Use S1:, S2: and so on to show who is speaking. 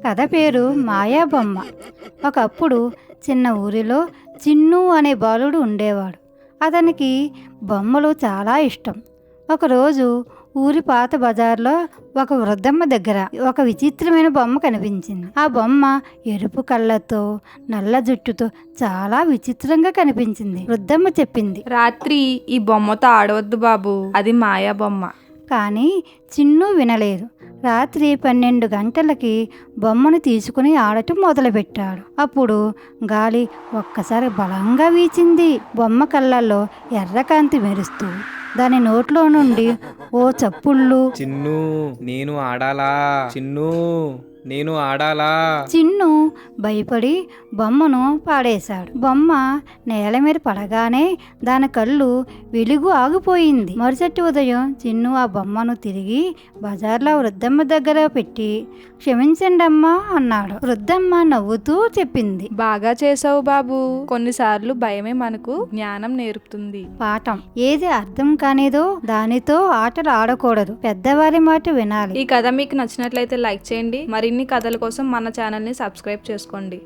S1: కథ పేరు మాయాబొమ్మ. ఒకప్పుడు చిన్న ఊరిలో చిన్ను అనే బాలుడు ఉండేవాడు. అతనికి బొమ్మలు చాలా ఇష్టం. ఒకరోజు ఊరి పాత బజార్లో ఒక వృద్ధమ్మ దగ్గర ఒక విచిత్రమైన బొమ్మ కనిపించింది. ఆ బొమ్మ ఎరుపు కళ్ళతో నల్ల జుట్టుతో చాలా విచిత్రంగా కనిపించింది. వృద్ధమ్మ చెప్పింది,
S2: రాత్రి ఈ బొమ్మతో ఆడవద్దు బాబు, అది మాయా బొమ్మ.
S1: కానీ చిన్ను వినలేదు. రాత్రి 12 గంటలకి బొమ్మను తీసుకుని ఆడటం మొదలుపెట్టాడు. అప్పుడు గాలి ఒక్కసారి బలంగా వీచింది. బొమ్మ కళ్ళల్లో ఎర్రకాంతి మెరుస్తూ దాని నోట్లో నుండి ఓ చప్పుళ్ళు,
S3: చిన్ను నేను ఆడాలా, చిన్ను నేను ఆడాలా.
S1: చిన్ను భయపడి బొమ్మను పాడేశాడు. బొమ్మ నేల మీద పడగానే దాని కళ్ళు వెలుగు ఆగిపోయింది. మరుసటి ఉదయం చిన్ను ఆ బొమ్మను తిరిగి బజార్లో వృద్ధమ్మ దగ్గర పెట్టి, క్షమించండి అమ్మా అన్నాడు. వృద్ధమ్మ నవ్వుతూ చెప్పింది,
S2: బాగా చేసావు బాబు, కొన్నిసార్లు భయమే మనకు జ్ఞానం నేర్పుతుంది.
S1: పాఠం: ఏది అర్థం కానిదో దానితో ఆటలు ఆడకూడదు, పెద్దవారి మాట వినాలి.
S2: ఈ కథ మీకు నచ్చినట్లయితే లైక్ చేయండి. మరిన్ని కథల కోసం మన ఛానల్ని సబ్స్క్రైబ్ చేసుకోండి.